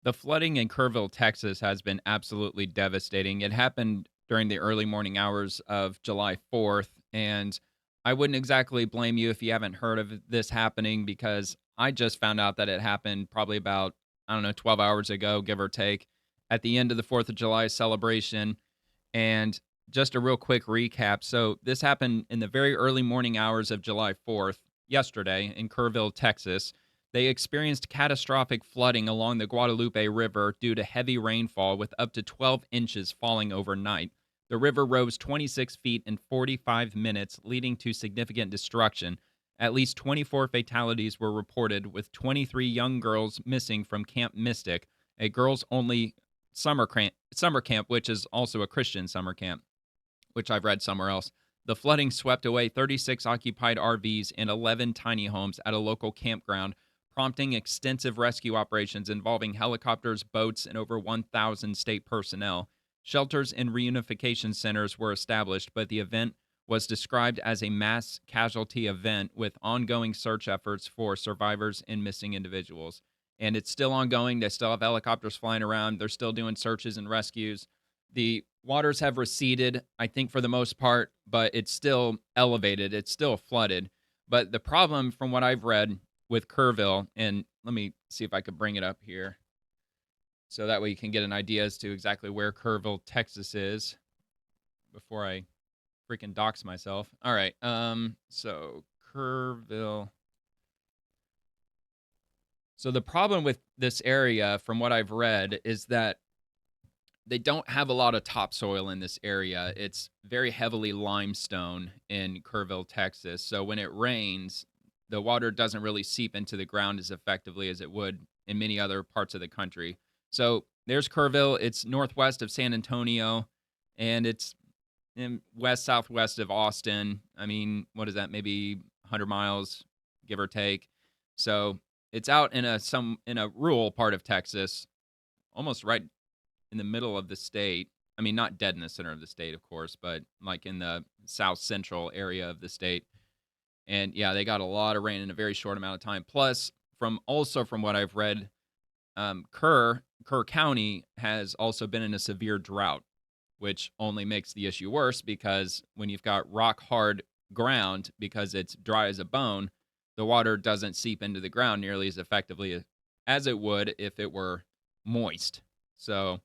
The flooding in Kerrville, Texas has been absolutely devastating. It happened during the early morning hours of July 4th, and I wouldn't exactly blame you if you haven't heard of this happening because I just found out that it happened probably about, I don't know, 12 hours ago, give or take, at the end of the 4th of July celebration. And just a real quick recap. So, this happened in the very early morning hours of July 4th, yesterday, in Kerrville, Texas. They experienced catastrophic flooding along the Guadalupe River due to heavy rainfall, with up to 12 inches falling overnight. The river rose 26 feet in 45 minutes, leading to significant destruction. At least 24 fatalities were reported, with 23 young girls missing from Camp Mystic, a girls only summer camp, which is also a Christian summer camp, which I've read somewhere else. The flooding swept away 36 occupied RVs and 11 tiny homes at a local campground, prompting extensive rescue operations involving helicopters, boats, and over 1,000 state personnel. Shelters and reunification centers were established, but the event was described as a mass casualty event with ongoing search efforts for survivors and missing individuals. And it's still ongoing. They still have helicopters flying around. They're still doing searches and rescues. The waters have receded, I think, for the most part, but it's still elevated. It's still flooded. But the problem, from what I've read with Kerrville, and let me see if I could bring it up here so that way you can get an idea as to exactly where Kerrville, Texas is before I freaking dox myself. All right. So Kerrville. So the problem with this area, from what I've read, is that they don't have a lot of topsoil in this area. It's very heavily limestone in Kerrville, Texas. So when it rains, the water doesn't really seep into the ground as effectively as it would in many other parts of the country. So there's Kerrville. It's northwest of San Antonio, and it's in west southwest of Austin. I mean, what is that? Maybe 100 miles, give or take. So it's out in a rural part of Texas, almost right in the middle of the state. I mean, not dead in the center of the state, of course, but like in the south central area of the state. And yeah, they got a lot of rain in a very short amount of time. Plus, from what I've read, Kerr County has also been in a severe drought, which only makes the issue worse because when you've got rock hard ground, because it's dry as a bone, the water doesn't seep into the ground nearly as effectively as it would if it were moist. So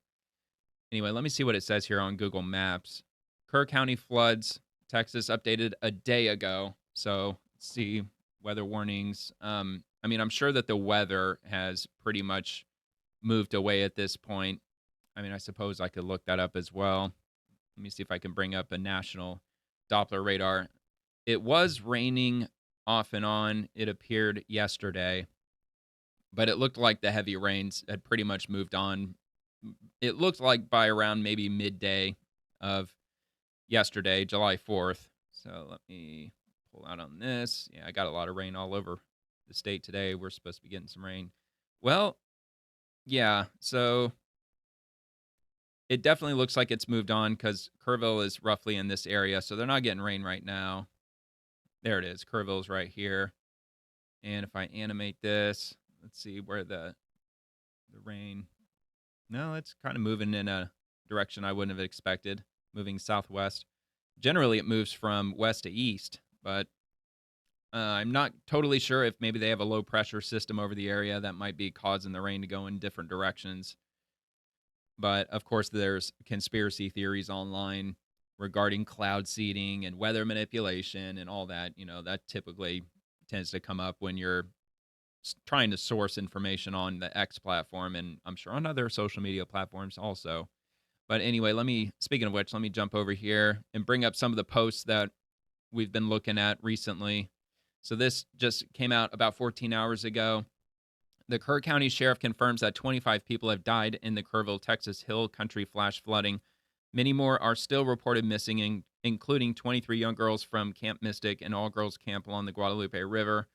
anyway, let me see what it says here on Google Maps. Kerr County floods, Texas updated a day ago. So let's see weather warnings. I mean, I'm sure that the weather has pretty much moved away at this point. I mean, I suppose I could look that up as well. Let me see if I can bring up a national Doppler radar. It was raining off and on, it appeared yesterday, but it looked like the heavy rains had pretty much moved on. It looked like by around maybe midday of yesterday, July 4th. So let me pull out on this. Yeah, I got a lot of rain all over the state today. We're supposed to be getting some rain. Well, yeah, so it definitely looks like it's moved on because Kerrville is roughly in this area, so they're not getting rain right now. There it is. Kerrville's right here. And if I animate this, let's see where the rain. No, it's kind of moving in a direction I wouldn't have expected, moving southwest. Generally, it moves from west to east, but I'm not totally sure if maybe they have a low pressure system over the area that might be causing the rain to go in different directions. But of course, there's conspiracy theories online regarding cloud seeding and weather manipulation and all that. That typically tends to come up when you're trying to source information on the X platform, and I'm sure on other social media platforms also. But anyway, speaking of which, let me jump over here and bring up some of the posts that we've been looking at recently. So this just came out about 14 hours ago. The Kerr County Sheriff confirms that 25 people have died in the Kerrville, Texas Hill Country flash flooding. Many more are still reported missing, including 23 young girls from Camp Mystic, an all-girls camp along the Guadalupe River.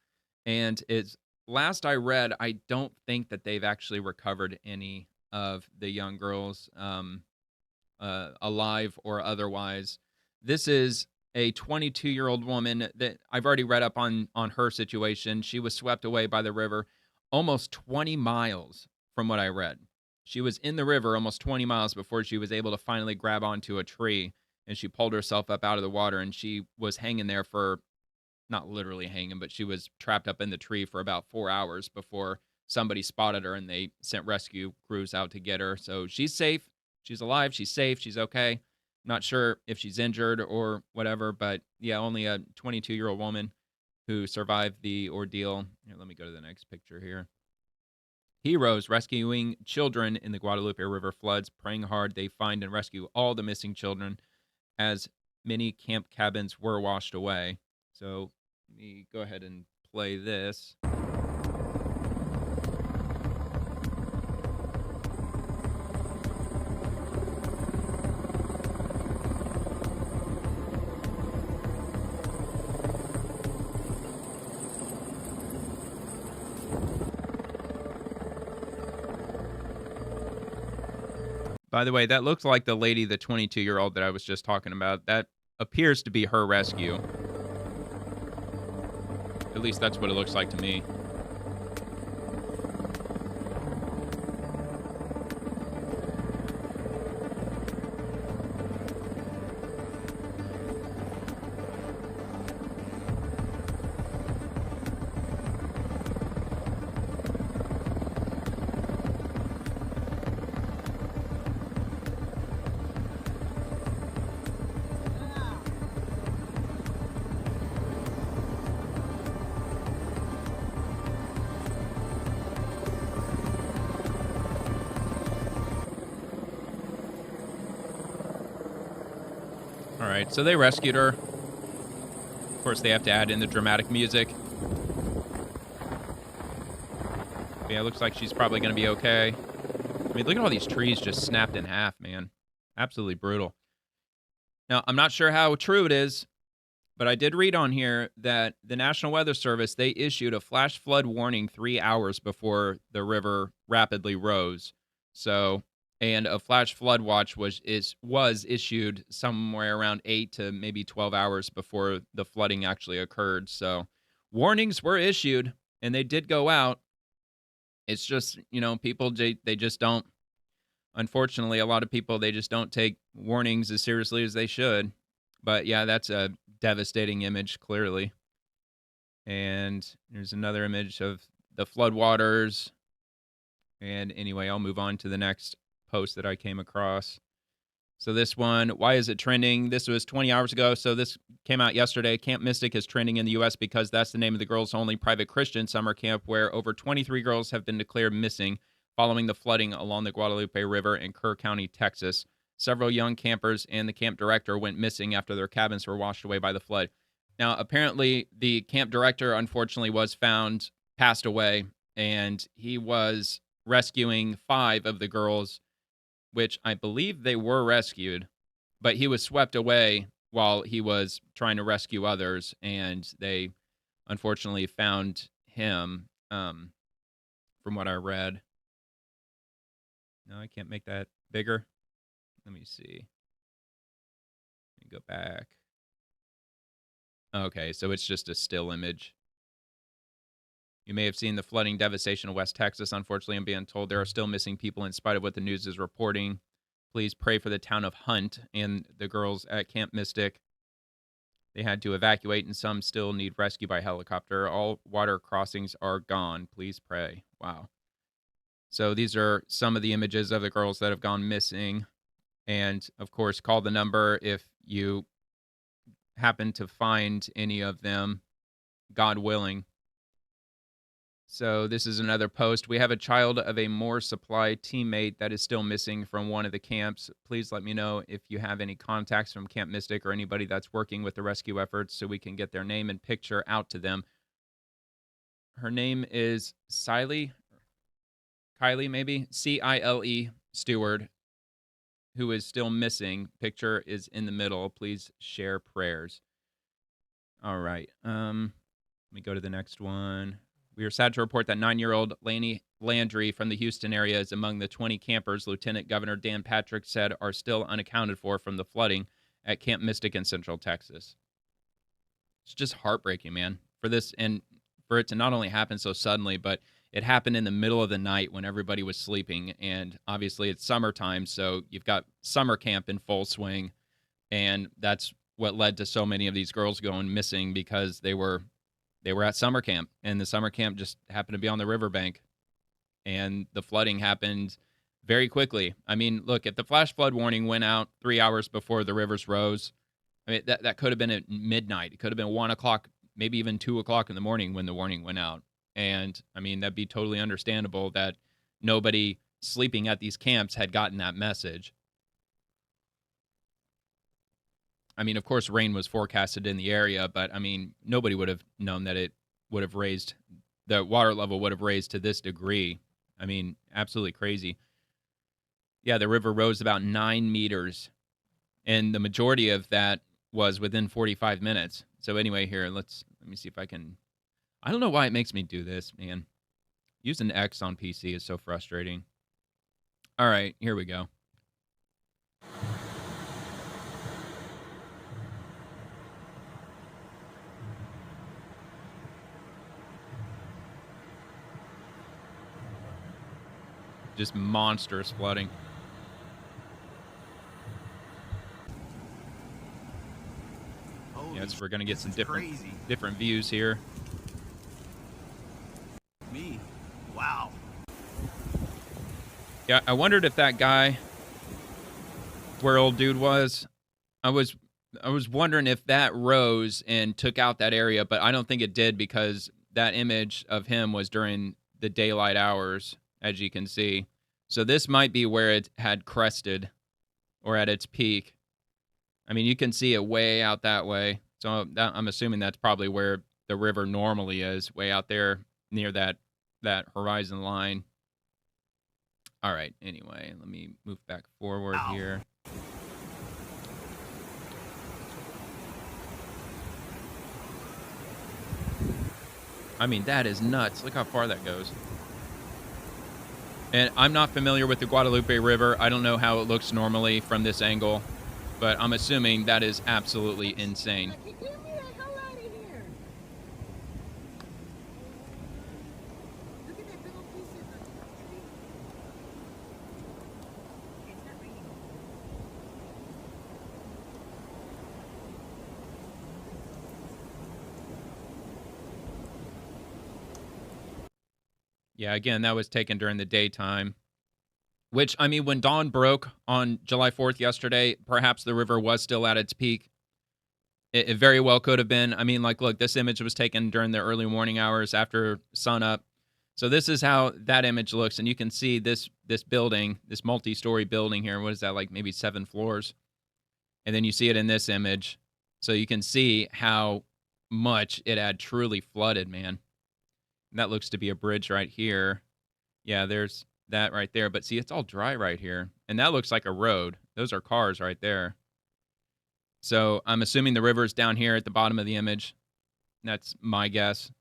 And it's last I read, I don't think that they've actually recovered any of the young girls, alive or otherwise. This is a 22-year-old woman that I've already read up on her situation. She was swept away by the river almost 20 miles from what I read. She was in the river almost 20 miles before she was able to finally grab onto a tree, and she pulled herself up out of the water, and she was hanging there for, not literally hanging, but she was trapped up in the tree for about 4 hours before somebody spotted her and they sent rescue crews out to get her. So she's safe. She's alive. She's safe. She's okay. Not sure if she's injured or whatever, but yeah, only a 22-year-old woman who survived the ordeal. Here, let me go to the next picture here. Heroes rescuing children in the Guadalupe River floods, praying hard they find and rescue all the missing children as many camp cabins were washed away. So let me go ahead and play this. By the way, that looks like the lady, the 22-year-old that I was just talking about. That appears to be her rescue. At least that's what it looks like to me. All right, so they rescued her. Of course, they have to add in the dramatic music. But yeah, it looks like she's probably going to be okay. I mean, look at all these trees just snapped in half, man. Absolutely brutal. Now, I'm not sure how true it is, but I did read on here that the National Weather Service, they issued a flash flood warning 3 hours before the river rapidly rose. So, and a flash flood watch was issued somewhere around 8 to maybe 12 hours before the flooding actually occurred. So, warnings were issued and they did go out. It's just, people they just don't, unfortunately, a lot of people, they just don't take warnings as seriously as they should. But yeah, that's a devastating image, clearly. And there's another image of the floodwaters. And anyway, I'll move on to the next post that I came across. So this one, why is it trending? This was 20 hours ago, so this came out yesterday. Camp Mystic is trending in the U.S. because that's the name of the girls' only private Christian summer camp where over 23 girls have been declared missing following the flooding along the Guadalupe River in Kerr County, Texas. Several young campers and the camp director went missing after their cabins were washed away by the flood. Now, apparently, the camp director, unfortunately, was found passed away, and he was rescuing 5 of the girls, which I believe they were rescued, but he was swept away while he was trying to rescue others, and they unfortunately found him, from what I read. No, I can't make that bigger. Let me see. Let me go back. Okay, so it's just a still image. You may have seen the flooding devastation of West Texas. Unfortunately, I'm being told there are still missing people in spite of what the news is reporting. Please pray for the town of Hunt and the girls at Camp Mystic. They had to evacuate, and some still need rescue by helicopter. All water crossings are gone. Please pray. Wow. So these are some of the images of the girls that have gone missing. And, of course, call the number if you happen to find any of them, God willing. So this is another post. We have a child of a More Supply teammate that is still missing from one of the camps. Please let me know if you have any contacts from Camp Mystic or anybody that's working with the rescue efforts so we can get their name and picture out to them. Her name is Kylie maybe, Cile Stewart, who is still missing. Picture is in the middle. Please share prayers. All right. Let me go to the next one. We are sad to report that 9-year-old Laney Landry from the Houston area is among the 20 campers Lieutenant Governor Dan Patrick said are still unaccounted for from the flooding at Camp Mystic in Central Texas. It's just heartbreaking, man, for this and for it to not only happen so suddenly, but It happened in the middle of the night when everybody was sleeping, and obviously it's summertime, so you've got summer camp in full swing, and that's what led to so many of these girls going missing because they were at summer camp, and the summer camp just happened to be on the riverbank, and the flooding happened very quickly. I mean, look, if the flash flood warning went out 3 hours before the rivers rose, I mean, that could have been at midnight. It could have been 1 o'clock, maybe even 2 o'clock in the morning when the warning went out. And I mean, that'd be totally understandable that nobody sleeping at these camps had gotten that message. I mean, of course, rain was forecasted in the area, but I mean, nobody would have known that it would have raised, the water level would have raised to this degree. I mean, absolutely crazy. Yeah, the river rose about 9 meters, and the majority of that was within 45 minutes. So anyway, here, let me see if I can. I don't know why it makes me do this, man. Using X on PC is so frustrating. All right, here we go. Just monstrous flooding. Yes, we're gonna get some different views here. Wow. Yeah, I wondered if that guy, where old dude was, I was wondering if that rose and took out that area, but I don't think it did because that image of him was during the daylight hours, as you can see. So this might be where it had crested or at its peak. I mean, you can see it way out that way. So I'm assuming that's probably where the river normally is, way out there near that horizon line. All right, anyway, let me move back forward here. I mean, that is nuts. Look how far that goes. And I'm not familiar with the Guadalupe River. I don't know how it looks normally from this angle, but I'm assuming that is absolutely insane. Yeah, again, that was taken during the daytime, which, I mean, when dawn broke on July 4th yesterday, perhaps the river was still at its peak. It very well could have been. I mean, like, look, this image was taken during the early morning hours after sunup. So this is how that image looks, and you can see this building, this multi-story building here. What is that, like maybe 7 floors? And then you see it in this image. So you can see how much it had truly flooded, man. And that looks to be a bridge right here. Yeah, there's that right there. But see, it's all dry right here. And that looks like a road. Those are cars right there. So I'm assuming the river's down here at the bottom of the image. That's my guess.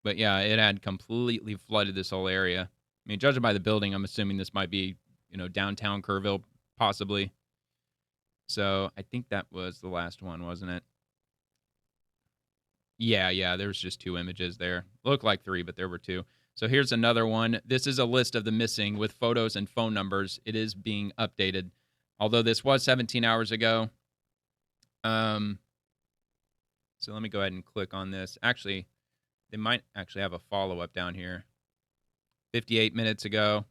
But yeah, it had completely flooded this whole area. I mean, judging by the building, I'm assuming this might be, downtown Kerrville, possibly. So I think that was the last one, wasn't it? Yeah, there's just 2 images there. Looked like 3, but there were 2. So here's another one. This is a list of the missing with photos and phone numbers. It is being updated. Although this was 17 hours ago. So let me go ahead and click on this. Actually, they might actually have a follow-up down here. 58 minutes ago.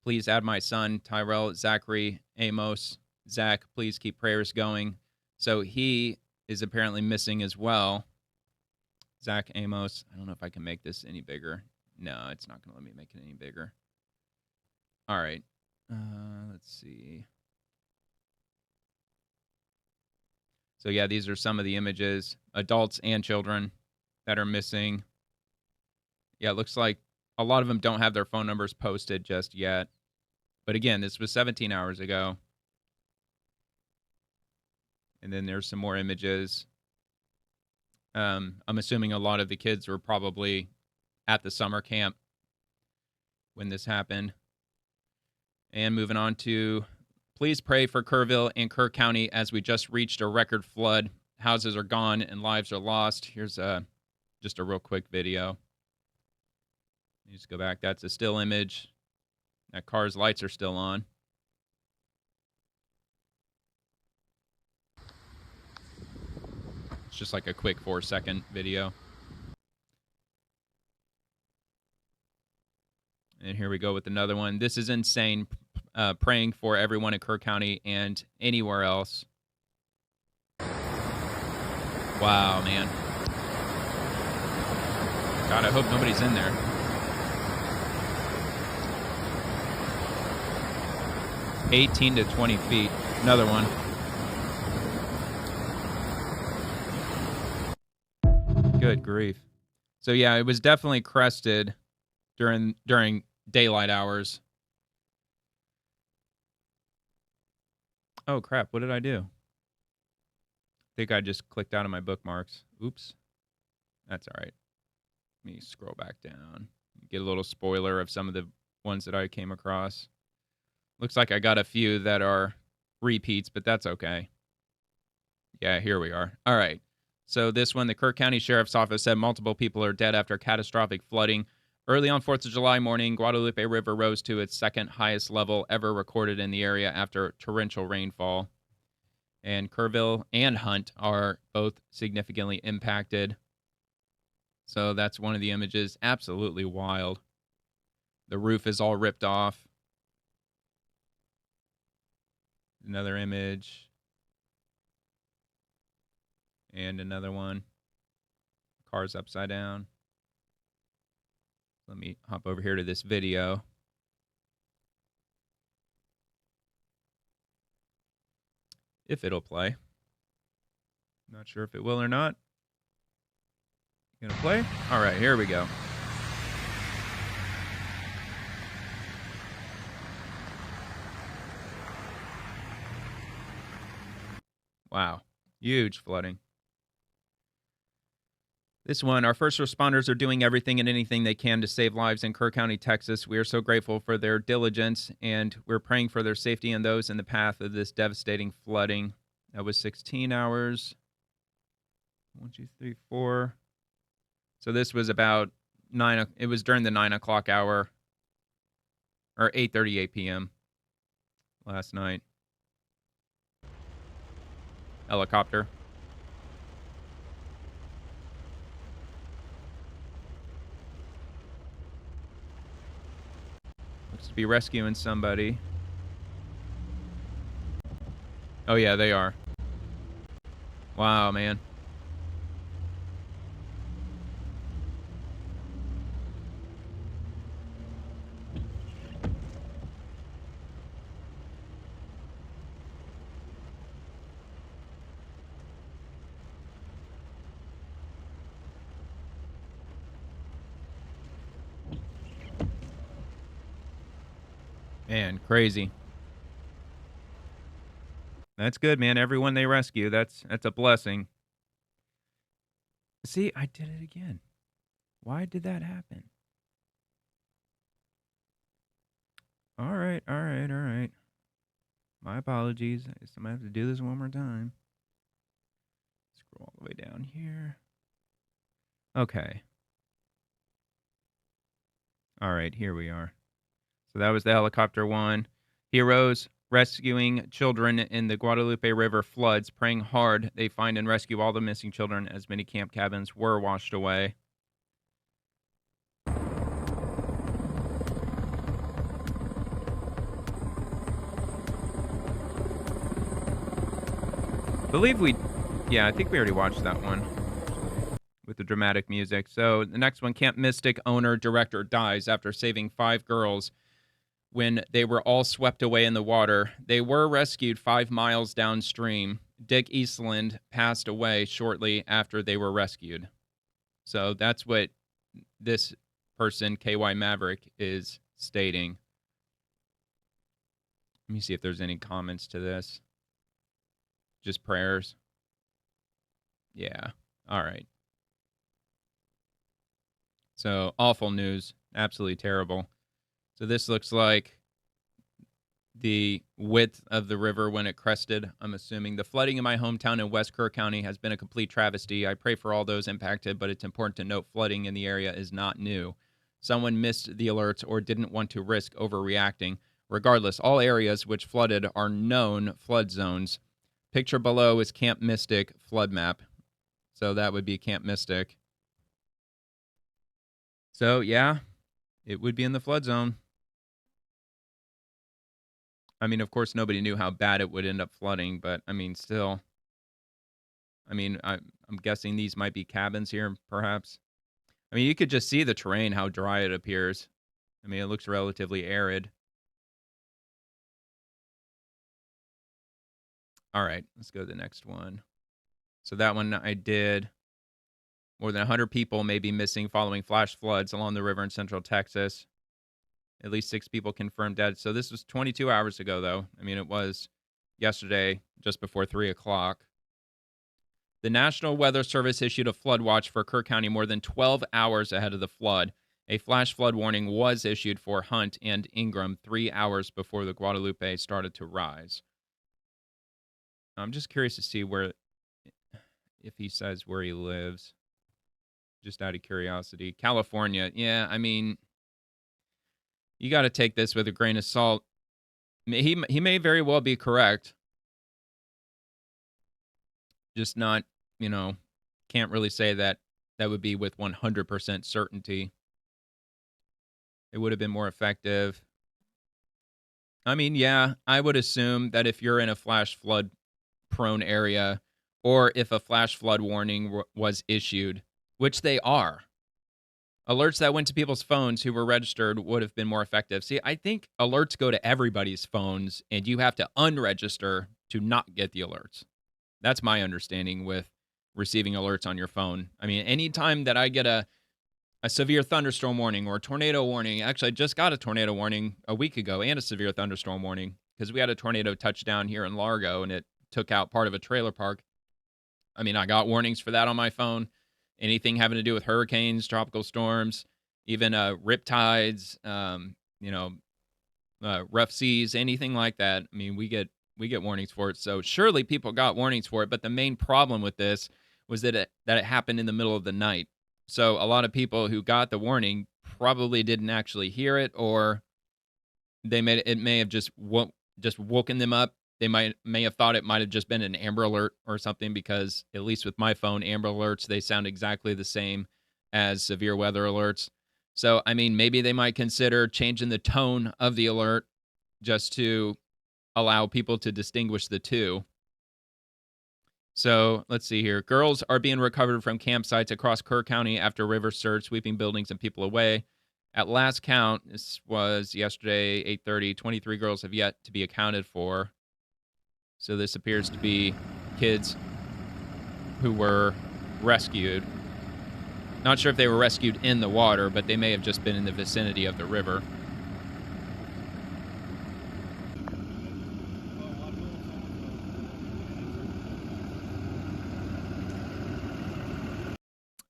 Please add my son, Tyrell, Zachary, Amos. Zach, please keep prayers going. So he is apparently missing as well. Zach Amos. I don't know if I can make this any bigger. No, it's not going to let me make it any bigger. All right. Let's see. So, yeah, these are some of the images, adults and children that are missing. Yeah, it looks like a lot of them don't have their phone numbers posted just yet. But again, this was 17 hours ago. And then there's some more images. I'm assuming a lot of the kids were probably at the summer camp when this happened. And moving on to, please pray for Kerrville and Kerr County as we just reached a record flood. Houses are gone and lives are lost. Here's just a real quick video. You just go back. That's a still image. That car's lights are still on. It's just like a quick 4-second video. And here we go with another one. This is insane. Praying for everyone in Kerr County and anywhere else. Wow, man. God, I hope nobody's in there. $18 to 20 feet. Another one. Good grief. So yeah, it was definitely crested during daylight hours. Oh crap, what did I do? I think I just clicked out of my bookmarks. Oops. That's all right. Let me scroll back down. Get a little spoiler of some of the ones that I came across. Looks like I got a few that are repeats, but that's okay. Yeah, here we are. All right. So this one, the Kerr County Sheriff's Office said multiple people are dead after catastrophic flooding. Early on 4th of July morning, Guadalupe River rose to its second highest level ever recorded in the area after torrential rainfall. And Kerville and Hunt are both significantly impacted. So that's one of the images. Absolutely wild. The roof is all ripped off. Another image. And another one. Car's upside down. Let me hop over here to this video. If it'll play. Not sure if it will or not. Gonna play? All right, here we go. Wow, huge flooding. This one, our first responders are doing everything and anything they can to save lives in Kerr County, Texas. We are so grateful for their diligence, and we're praying for their safety and those in the path of this devastating flooding. That was 16 hours. 1, 2, 3, 4. So this was about 9. It was during the 9 o'clock hour, or 8:38 p.m. last night. Helicopter. Looks to be rescuing somebody. Oh yeah, they are. Wow, man. Man, crazy. That's good, man. Everyone they rescue, that's a blessing. See, I did it again. Why did that happen? All right. My apologies. I guess I'm going to have to do this one more time. Scroll all the way down here. Okay. All right, here we are. So that was the helicopter one. Heroes rescuing children in the Guadalupe River floods, praying hard they find and rescue all the missing children as many camp cabins were washed away. I think we already watched that one with the dramatic music. So the next one, Camp Mystic owner director dies after saving 5 girls when they were all swept away in the water. They were rescued 5 miles downstream. Dick Eastland passed away shortly after they were rescued. So that's what this person, KY Maverick, is stating. Let me see if there's any comments to this. Just prayers. Yeah. All right. So awful news. Absolutely terrible. So this looks like the width of the river when it crested. I'm assuming the flooding in my hometown in West Kerr County has been a complete travesty. I pray for all those impacted, but it's important to note flooding in the area is not new. someone missed the alerts or didn't want to risk overreacting. Regardless, all areas which flooded are known flood zones. Picture below is Camp Mystic flood map. So that would be Camp Mystic. So, yeah, it would be in the flood zone. I mean, of course, nobody knew how bad it would end up flooding, but I mean, still. I mean, I'm guessing these might be cabins here, perhaps. I mean, you could just see the terrain, how dry it appears. I mean, it looks relatively arid. All right, let's go to the next one. So that one I did. More than 100 people may be missing following flash floods along the river in central Texas. At least 6 people confirmed dead. So this was 22 hours ago, though. I mean, it was yesterday, just before 3 o'clock. The National Weather Service issued a flood watch for Kerr County more than 12 hours ahead of the flood. A flash flood warning was issued for Hunt and Ingram 3 hours before the Guadalupe started to rise. I'm just curious to see if he says where he lives. Just out of curiosity. California. Yeah, I mean, you got to take this with a grain of salt. He may very well be correct. Just not, can't really say that would be with 100% certainty. It would have been more effective. I mean, yeah, I would assume that if you're in a flash flood prone area or if a flash flood warning was issued, which they are, alerts that went to people's phones who were registered would have been more effective. See, I think alerts go to everybody's phones and you have to unregister to not get the alerts. That's my understanding with receiving alerts on your phone. I mean, anytime that I get a severe thunderstorm warning or a tornado warning, actually, I just got a tornado warning a week ago and a severe thunderstorm warning because we had a tornado touchdown here in Largo and it took out part of a trailer park. I mean, I got warnings for that on my phone. Anything having to do with hurricanes, tropical storms, even riptides, rough seas, anything like that. I mean, we get warnings for it. So surely people got warnings for it. But the main problem with this was that it happened in the middle of the night. So a lot of people who got the warning probably didn't actually hear it, or it may have just woken them up. They may have thought it might have just been an Amber Alert or something, because at least with my phone, Amber Alerts, they sound exactly the same as severe weather alerts. So, I mean, maybe they might consider changing the tone of the alert just to allow people to distinguish the two. So, let's see here. Girls are being recovered from campsites across Kerr County after river surge, sweeping buildings and people away. At last count, this was yesterday, 8:30, 23 girls have yet to be accounted for. So this appears to be kids who were rescued. Not sure if they were rescued in the water, but they may have just been in the vicinity of the river.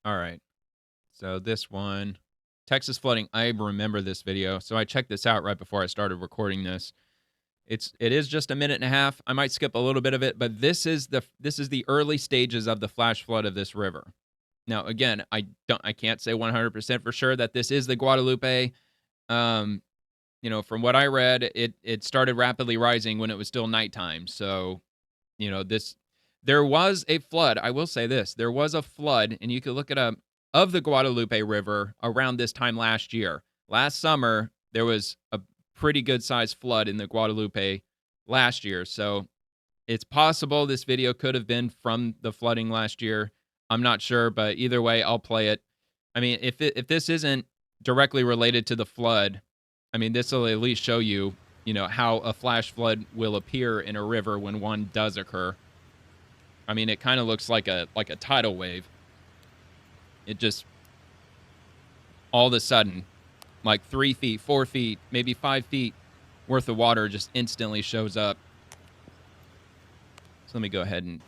All right. So this one, Texas flooding. I remember this video. So I checked this out right before I started recording this. It is just a minute and a half. I might skip a little bit of it, but this is the early stages of the flash flood of this river. Now, again, I can't say 100% for sure that this is the Guadalupe. From what I read, it started rapidly rising when it was still nighttime. So, there was a flood. I will say this: there was a flood, and you could look it up, of the Guadalupe River around this time last year. Last summer, there was a pretty good sized flood in the Guadalupe last year. So it's possible this video could have been from the flooding last year. I'm not sure, but either way, I'll play it. I mean, if this isn't directly related to the flood, I mean, this will at least show you, how a flash flood will appear in a river when one does occur. I mean, it kind of looks like a tidal wave. It just, all of a sudden, like 3 feet, 4 feet, maybe 5 feet worth of water just instantly shows up. So let me go ahead and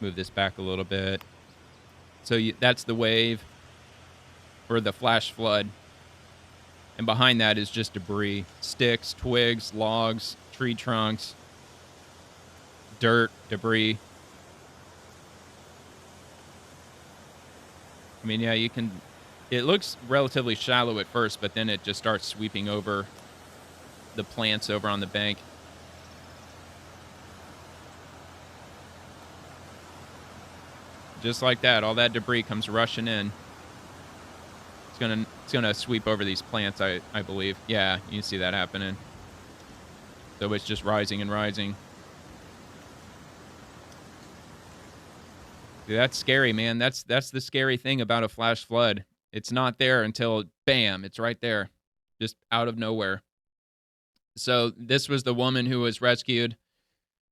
move this back a little bit. So that's the wave, or the flash flood. And behind that is just debris. Sticks, twigs, logs, tree trunks, dirt, debris. I mean, yeah, It looks relatively shallow at first, but then it just starts sweeping over the plants over on the bank. Just like that, all that debris comes rushing in. It's gonna sweep over these plants, I believe. Yeah, you see that happening. So it's just rising and rising. Dude, that's scary, man. That's the scary thing about a flash flood. It's not there until bam, it's right there, just out of nowhere. So this was the woman who was rescued,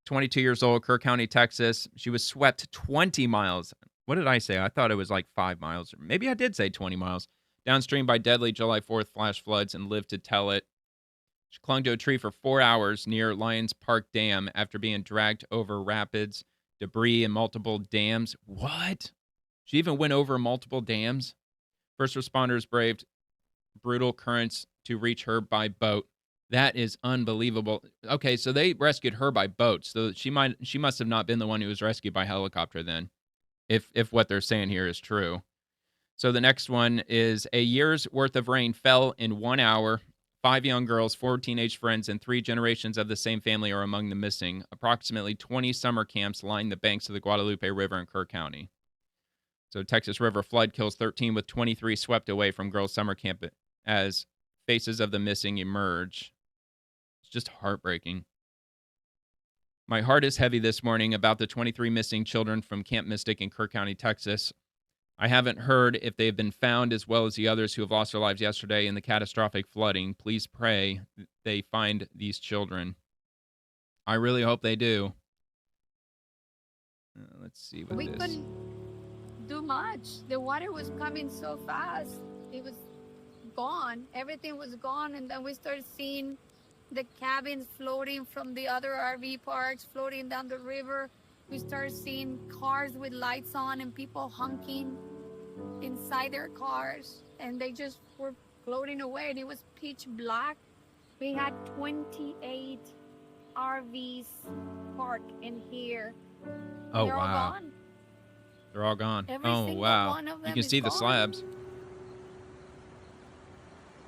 22 years old, Kerr County, Texas. She was swept 20 miles. What did I say? I thought it was like 5 miles. Maybe I did say 20 miles. Downstream by deadly July 4th flash floods and lived to tell it. She clung to a tree for 4 hours near Lions Park Dam after being dragged over rapids, debris, and multiple dams. What? She even went over multiple dams? First responders braved brutal currents to reach her by boat. That is unbelievable. Okay, so they rescued her by boat. So she must have not been the one who was rescued by helicopter then, if what they're saying here is true. So the next one is a year's worth of rain fell in 1 hour. 5 young girls, 4 teenage friends, and 3 generations of the same family are among the missing. Approximately 20 summer camps line the banks of the Guadalupe River in Kerr County. So Texas River flood kills 13 with 23 swept away from girls' summer camp as faces of the missing emerge. It's just heartbreaking. My heart is heavy this morning about the 23 missing children from Camp Mystic in Kerr County, Texas. I haven't heard if they've been found, as well as the others who have lost their lives yesterday in the catastrophic flooding. Please pray they find these children. I really hope they do. Let's see what We this... couldn't do much. The water was coming so fast. It was gone. Everything was gone. And then we started seeing the cabins floating from the other RV parks, floating down the river. We started seeing cars with lights on and people honking inside their cars. And they just were floating away. And it was pitch black. We had 28 RVs parked in here. Oh, They're wow. all gone. They're all gone. Every Oh, single wow. one of them You can is see the gone. slabs.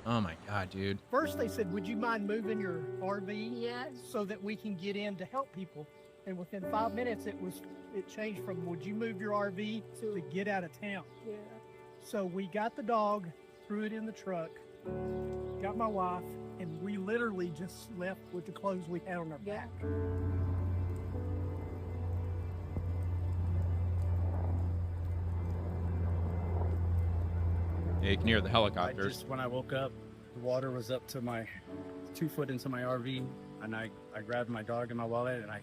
Oh, my God, dude. First, they said, would you mind moving your RV Yes. so that we can get in to help people? And within 5 minutes, it changed from, would you move your RV to get out of town? Yeah. So we got the dog, threw it in the truck, got my wife, and we literally just left with the clothes we had on our back. Yeah, you can hear the helicopters. When I woke up, the water was up to my 2 foot into my RV, and I grabbed my dog and my wallet, and I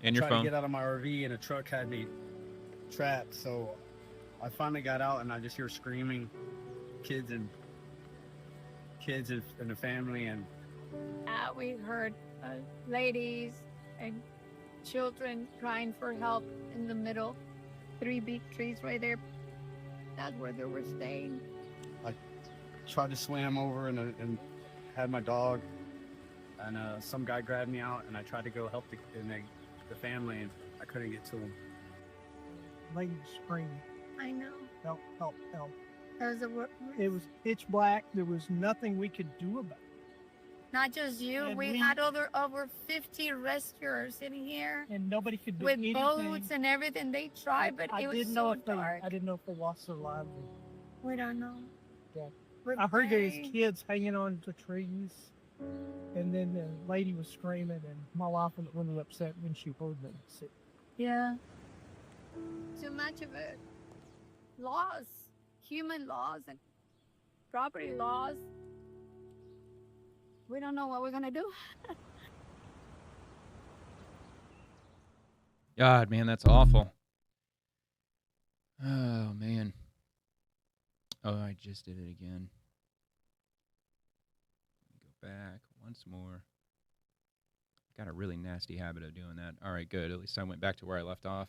And your tried to phone. get out of my RV, and a truck had me trapped. So I finally got out, and I just hear screaming, kids and the family, and We heard ladies and children crying for help in the middle. 3 big trees right there. That's where they were staying. I tried to swim over and had my dog, and some guy grabbed me out, and I tried to go help the family, and I couldn't get to him. Lady screaming, I know. help, help, help. It It was pitch black. There was nothing we could do about it. not just you. And We had over 50 rescuers in here And nobody could do with anything. boats and everything. They tried, but I it was didn't so know if dark. I didn't know if they lost their lives. We don't know. Yeah. We're I heard there was praying. kids hanging on to trees, and then the lady was screaming, and my wife was really upset when she heard them. Yeah. Too much of it. Laws, human laws and property laws. We don't know what we're gonna do. God, man, that's awful. Oh, man. Oh, I just did it again. Go back once more. Got a really nasty habit of doing that. All right, good. At least I went back to where I left off.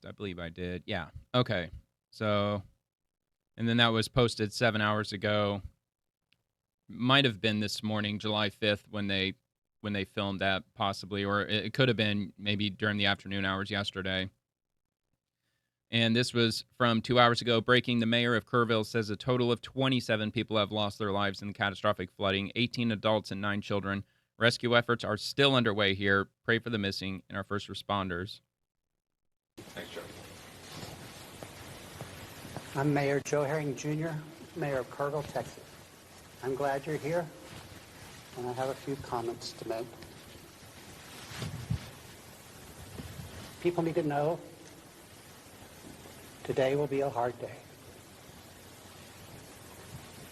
I believe I did. Yeah. Okay. So, and then that was posted 7 hours ago. Might have been this morning, July 5th, when they filmed that, possibly, or it could have been maybe during the afternoon hours yesterday. And this was from 2 hours ago. Breaking, the mayor of Kerrville says a total of 27 people have lost their lives in the catastrophic flooding, 18 adults and 9 children. Rescue efforts are still underway here. Pray for the missing and our first responders. Thanks, Joe. I'm Mayor Joe Herring Jr., Mayor of Kerrville, Texas. I'm glad you're here, and I have a few comments to make. People need to know today will be a hard day.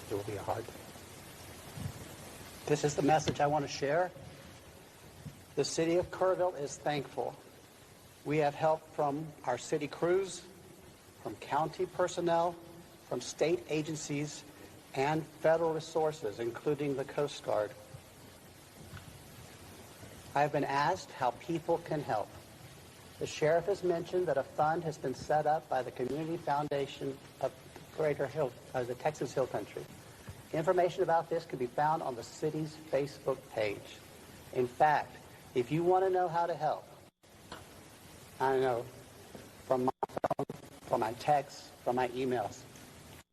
It will be a hard day. This is the message I want to share. The city of Kerrville is thankful. We have help from our city crews, from county personnel, from state agencies, and federal resources, including the Coast Guard. I have been asked how people can help. The sheriff has mentioned that a fund has been set up by the Community Foundation of the Texas Hill Country. Information about this can be found on the city's Facebook page. In fact, if you want to know how to help, I know from my phone, from my texts, from my emails,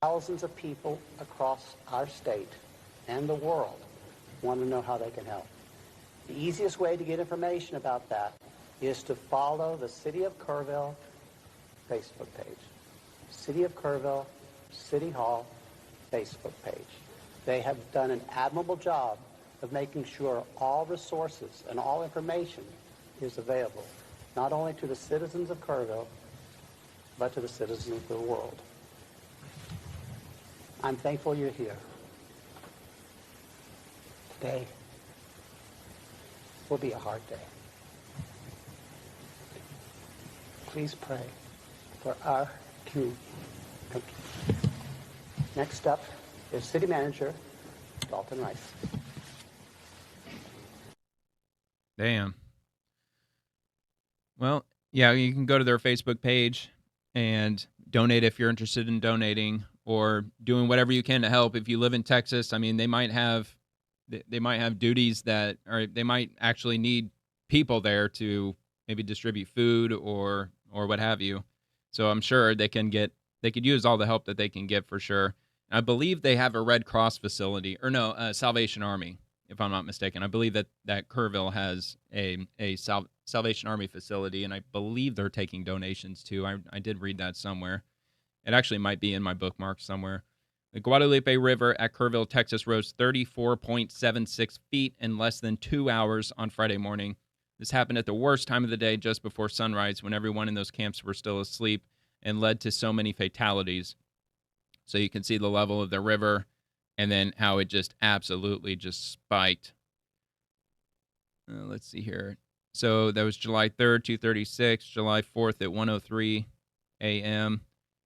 thousands of people across our state and the world want to know how they can help. The easiest way to get information about that is to follow the City of Kerrville Facebook page. City of Kerrville, City Hall, Facebook page. They have done an admirable job of making sure all resources and all information is available, not only to the citizens of Kerrville, but to the citizens of the world. I'm thankful you're here. Today will be a hard day. Please pray for our community. Thank you. Next up is City Manager Dalton Rice. Damn. Well, yeah, you can go to their Facebook page and donate if you're interested in donating or doing whatever you can to help. If you live in Texas, I mean, they might have duties that, or they might actually need people there to maybe distribute food or what have you. So I'm sure they could use all the help that they can get for sure. I believe they have a Red Cross facility, or no, Salvation Army, if I'm not mistaken. I believe that Kerrville has a Salvation Army facility, and I believe they're taking donations too. I did read that somewhere. It actually might be in my bookmark somewhere. The Guadalupe River at Kerrville, Texas, rose 34.76 feet in less than 2 hours on Friday morning. This happened at the worst time of the day, just before sunrise, when everyone in those camps were still asleep, and led to so many fatalities. So you can see the level of the river and then how it just absolutely just spiked. Let's see here. So that was July 3rd, 2:36, July 4th at 1:03 a.m.,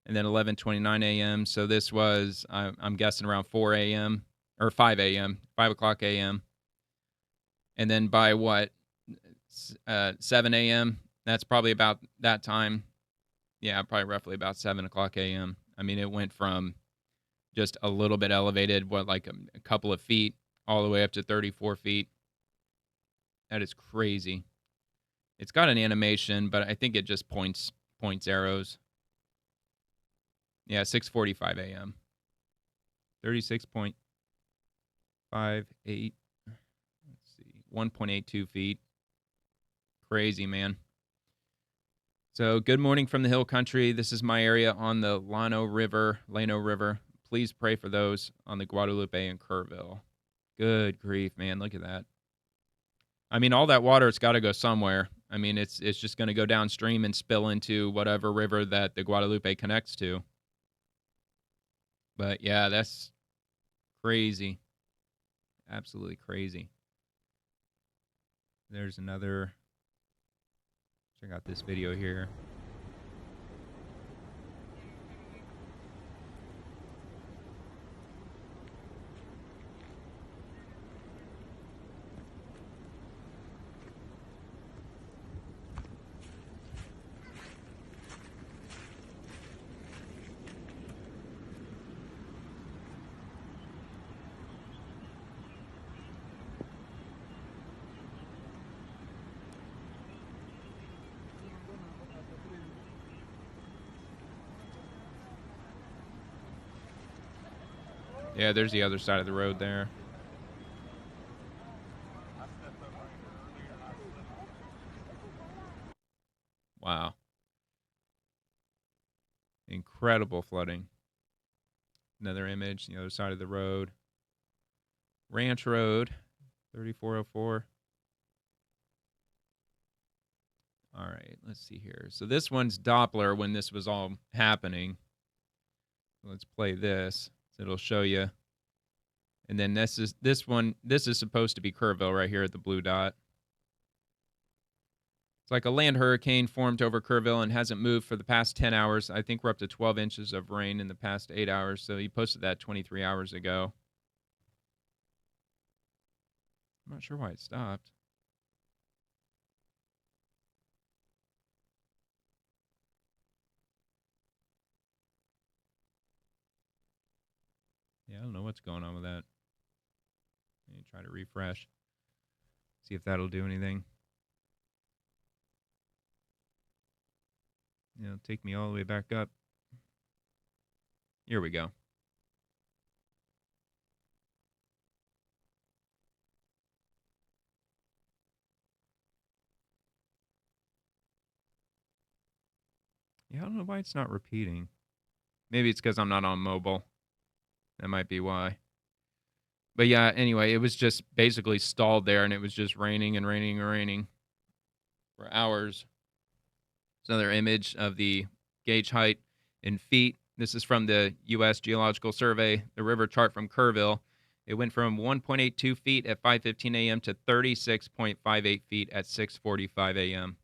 and then 11:29 a.m. So this was, I'm guessing, around 4 a.m. or 5 a.m., 5 o'clock a.m. And then by 7 a.m., that's probably about that time. Yeah, probably roughly about 7 o'clock a.m. I mean, it went from just a little bit elevated, like a couple of feet, all the way up to 34 feet. That is crazy. It's got an animation, but I think it just points arrows. Yeah, 6:45 a.m. 36.58. Let's see, 1.82 feet. Crazy, man. So, good morning from the Hill Country. This is my area on the Llano River. Please pray for those on the Guadalupe and Kerrville. Good grief, man. Look at that. I mean, all that water, it's got to go somewhere. I mean, it's just going to go downstream and spill into whatever river that the Guadalupe connects to. But, yeah, that's crazy. Absolutely crazy. There's another. Check out this video here. Yeah, there's the other side of the road there. Wow. Incredible flooding. Another image, the other side of the road. Ranch Road, 3404. All right, let's see here. So this one's Doppler when this was all happening. Let's play this. So it'll show you. And then this is supposed to be Kerrville right here at the blue dot. It's like a land hurricane formed over Kerrville and hasn't moved for the past 10 hours. I think we're up to 12 inches of rain in the past 8 hours. So he posted that 23 hours ago. I'm not sure why it stopped. Yeah, I don't know what's going on with that. Let me try to refresh. See if that'll do anything. Take me all the way back up. Here we go. Yeah, I don't know why it's not repeating. Maybe it's because I'm not on mobile. That might be why. But yeah, anyway, it was just basically stalled there, and it was just raining and raining and raining for hours. It's another image of the gauge height in feet. This is from the U.S. Geological Survey, the river chart from Kerrville. It went from 1.82 feet at 5:15 a.m. to 36.58 feet at 6:45 a.m.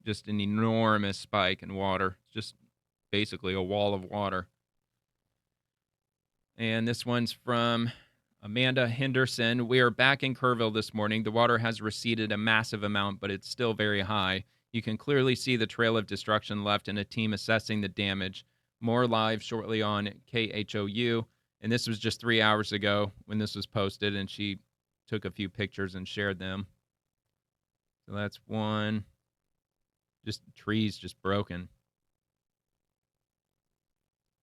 Just an enormous spike in water. Just basically a wall of water. And this one's from Amanda Henderson. We are back in Kerrville this morning. The water has receded a massive amount, but it's still very high. You can clearly see the trail of destruction left and a team assessing the damage. More live shortly on KHOU. And this was just 3 hours ago when this was posted, and she took a few pictures and shared them. So that's one. Just trees just broken.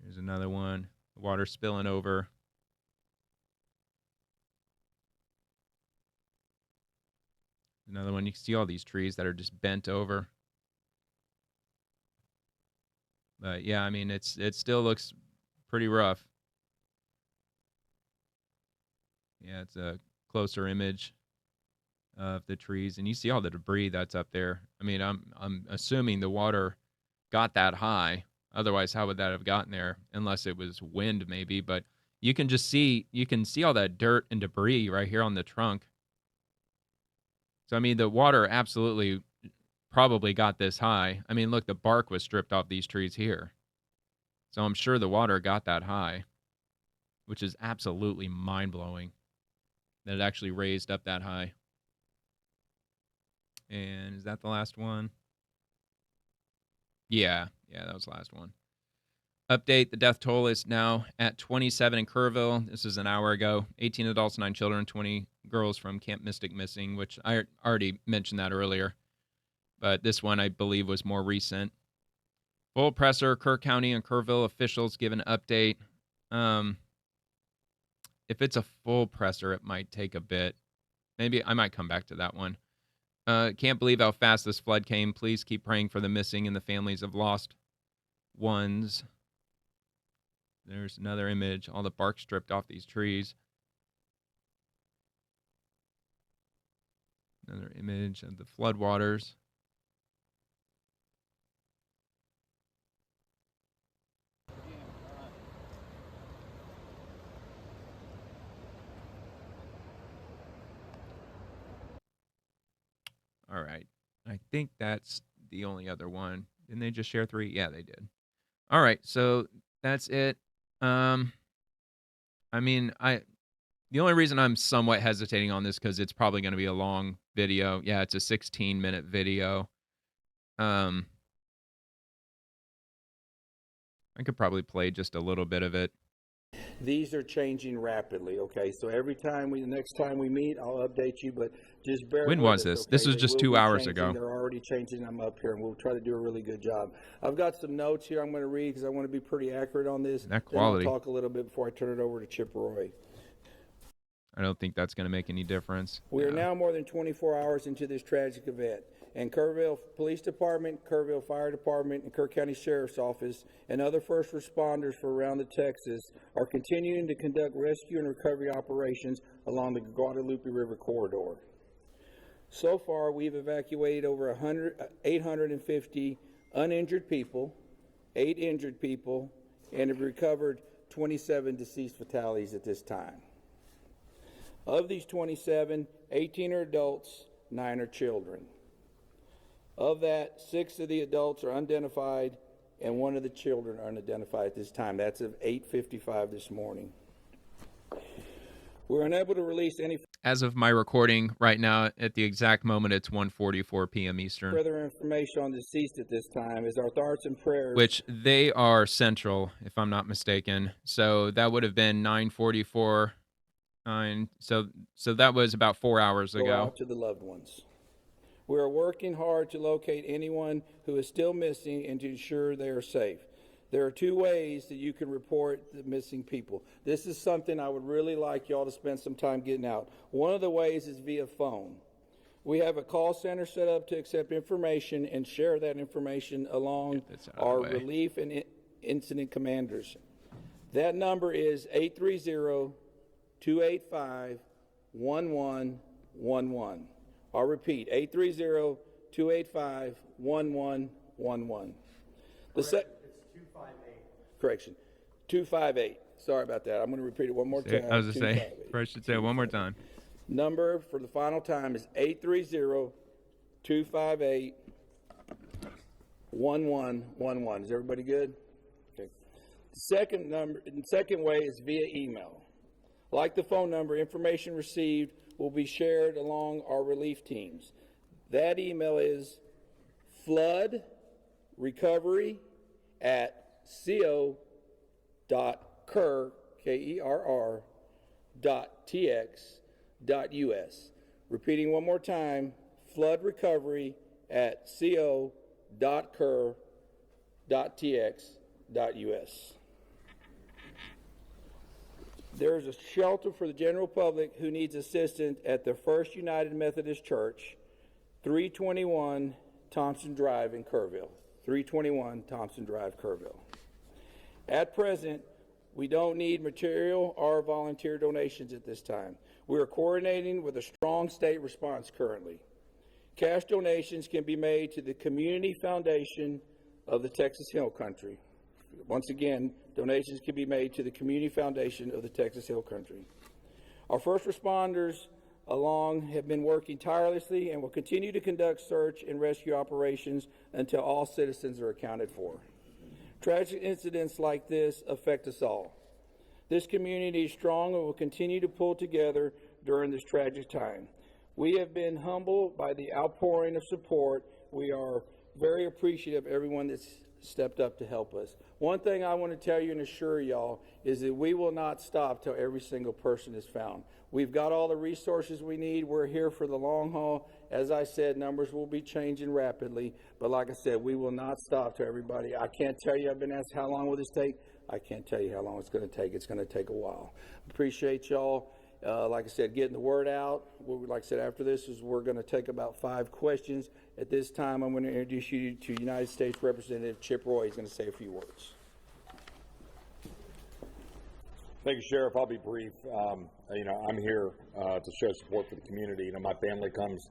Here's another one. The water spilling over. Another one. You can see all these trees that are just bent over. But yeah, I mean, it still looks pretty rough. Yeah, it's a closer image of the trees, and you see all the debris that's up there. I mean, I'm assuming the water got that high. Otherwise, how would that have gotten there? Unless it was wind, maybe. But you can see all that dirt and debris right here on the trunk. So I mean, the water absolutely probably got this high. I mean, look, the bark was stripped off these trees here. So I'm sure the water got that high, which is absolutely mind-blowing that it actually raised up that high. And is that the last one? Yeah, that was the last one. Update, the death toll is now at 27 in Kerrville. This is an hour ago. 18 adults, 9 children, 20 girls from Camp Mystic missing, which I already mentioned that earlier. But this one, I believe, was more recent. Full presser, Kerr County and Kerrville officials give an update. If it's a full presser, it might take a bit. Maybe I might come back to that one. Can't believe how fast this flood came. Please keep praying for the missing and the families of lost ones. There's another image. All the bark stripped off these trees. Another image of the floodwaters. All right. I think that's the only other one. Didn't they just share 3? Yeah, they did. All right. So that's it. I mean, the only reason I'm somewhat hesitating on this because it's probably going to be a long video. Yeah, it's a 16-minute video. I could probably play just a little bit of it. These are changing rapidly, okay? So every time the next time we meet, I'll update you, but just bear When with was us, this? okay? This was They just will 2 be hours changing. ago. They're already changing them up here, and we'll try to do a really good job. I've got some notes here I'm going to read because I want to be pretty accurate on this. That Then I'll quality. talk a little bit before I turn it over to Chip Roy. I don't think that's going to make any difference. We are now more than 24 hours into this tragic event, and Kerrville Police Department, Kerrville Fire Department, and Kerr County Sheriff's Office, and other first responders from around the Texas are continuing to conduct rescue and recovery operations along the Guadalupe River corridor. So far, we've evacuated over 850 uninjured people, 8 injured people, and have recovered 27 deceased fatalities at this time. Of these 27, 18 are adults, 9 are children. Of that, 6 of the adults are unidentified, and 1 of the children are unidentified at this time. That's of 8:55 this morning. We're unable to release any As of my recording right now, at the exact moment, it's 1:44 p.m. Eastern, further information on the deceased at this time, as our thoughts and prayers which they are central, if I'm not mistaken. So that would have been 9:44. So that was about 4 hours go ago. out to the loved ones. We are working hard to locate anyone who is still missing and to ensure they are safe. There are 2 ways that you can report the missing people. This is something I would really like y'all to spend some time getting out. One of the ways is via phone. We have a call center set up to accept information and share that information along this out of our the way. relief and incident commanders. That number is 830-285-1111. I'll repeat, 830-285-1111. It's 258. Correction, 258. Sorry about that. I'm going to repeat it one more time. I was going to say, 258. first should say it one more time. Number for the final time is 830-258-1111. Is everybody good? Okay. The second way is via email. Like the phone number, information received will be shared along our relief teams. That email is floodrecovery@co.kerr, Kerr.tx.us. Repeating one more time, floodrecovery@co.kerr.tx.us. There is a shelter for the general public who needs assistance at the First United Methodist Church, 321 Thompson Drive in Kerrville. 321 Thompson Drive, Kerrville. At present, we don't need material or volunteer donations at this time. We are coordinating with a strong state response currently. Cash donations can be made to the Community Foundation of the Texas Hill Country. Once again, donations can be made to the Community Foundation of the Texas Hill Country. Our first responders along have been working tirelessly and will continue to conduct search and rescue operations until all citizens are accounted for. Tragic incidents like this affect us all. This community is strong and will continue to pull together during this tragic time. We have been humbled by the outpouring of support. We are very appreciative of everyone that's stepped up to help us. One thing I want to tell you and assure y'all is that we will not stop till every single person is found. We've got all the resources we need. We're here for the long haul. As I said, numbers will be changing rapidly, but like I said, we will not stop till everybody. I can't tell you, I've been asked how long will this take. I can't tell you how long it's going to take. It's going to take a while. Appreciate y'all. Like I said, getting the word out. Like I said, after this we're going to take about 5 questions. At this time, I'm going to introduce you to United States Representative Chip Roy. He's going to say a few words. Thank you, Sheriff. I'll be brief. I'm here to show support for the community. My family comes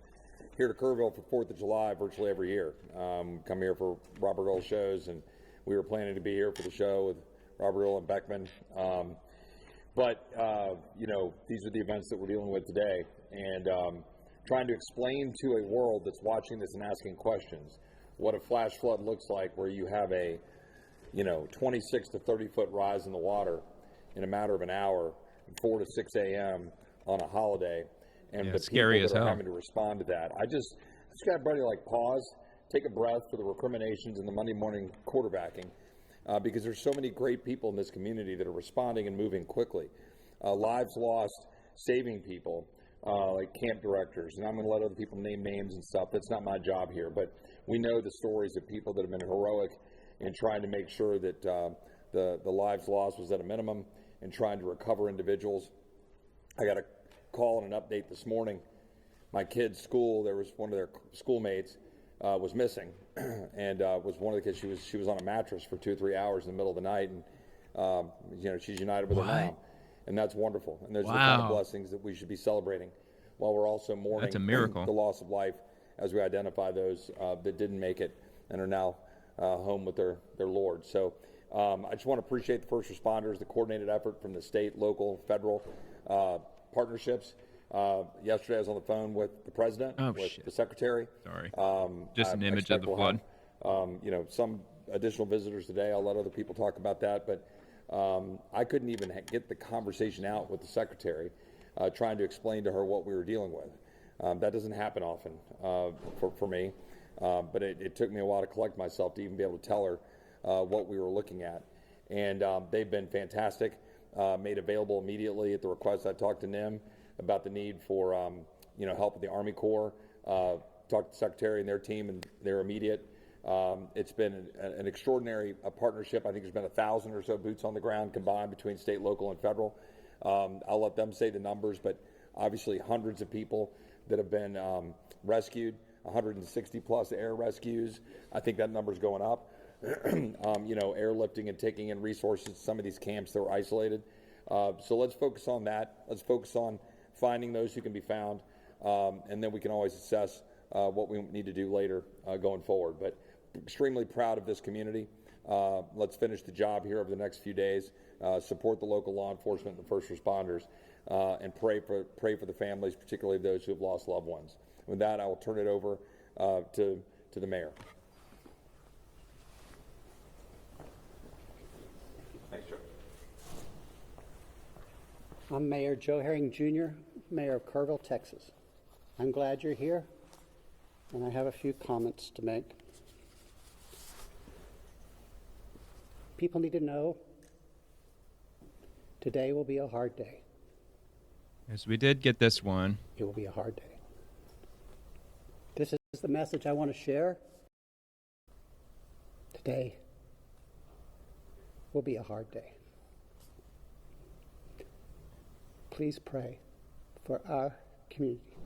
here to Kerrville for 4th of July virtually every year. Come here for Robert Earl shows, and we were planning to be here for the show with Robert Earl and Beckman. But these are the events that we're dealing with today, and trying to explain to a world that's watching this and asking questions what a flash flood looks like, where you have a 26 to 30 foot rise in the water in a matter of an hour, 4 to 6 a.m. on a holiday, and the scary people as that are hell. having to respond to that. I just got everybody pause, take a breath for the recriminations and the Monday morning quarterbacking, because there's so many great people in this community that are responding and moving quickly. Lives lost, saving people, like camp directors, and I'm going to let other people name names and stuff. That's not my job here, but we know the stories of people that have been heroic in trying to make sure that the lives lost was at a minimum and trying to recover individuals. I got a call and an update this morning. My kid's school, there was one of their schoolmates was missing, and was one of the kids. She was on a mattress for 2 or 3 hours in the middle of the night, and she's united with her mom, and that's wonderful. And those are the kind of blessings that we should be celebrating, while we're also mourning That's a miracle. the loss of life as we identify those that didn't make it and are now home with their Lord. So I just want to appreciate the first responders, the coordinated effort from the state, local, federal partnerships. Yesterday I was on the phone with the president, the secretary. Sorry. Just an image of the flood. Some additional visitors today. I'll let other people talk about that, but I couldn't even get the conversation out with the secretary, trying to explain to her what we were dealing with. That doesn't happen often for me, but it took me a while to collect myself to even be able to tell her what we were looking at. And they've been fantastic, made available immediately at the request. I talked to NIM about the need for help with the Army Corps, talked to the Secretary and their team and their immediate. It's been an extraordinary partnership. I think there's been 1,000 or so boots on the ground combined between state, local, and federal. I'll let them say the numbers, but obviously hundreds of people that have been rescued, 160 plus air rescues. I think that number's going up. Airlifting and taking in resources to some of these camps that were isolated. So let's focus on that. Let's focus on finding those who can be found, and then we can always assess what we need to do later going forward. But extremely proud of this community. Let's finish the job here over the next few days, support the local law enforcement and the first responders, and pray for the families, particularly those who have lost loved ones. With that, I will turn it over to the mayor. Thanks, Joe. I'm Mayor Joe Herring Jr., Mayor of Kerrville, Texas. I'm glad you're here, and I have a few comments to make. People need to know today will be a hard day. Yes, we did get this one. It will be a hard day. This is the message I want to share. Today will be a hard day. Please pray for our community.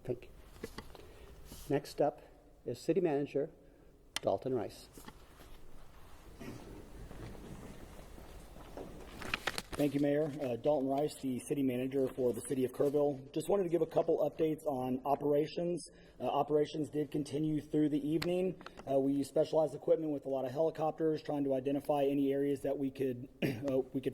Thank you. Next up is City Manager Dalton Rice. Thank you, Mayor. Dalton Rice, the City Manager for the City of Kerrville. Just wanted to give a couple updates on operations. Operations did continue through the evening. We used specialized equipment with a lot of helicopters, trying to identify any areas that we could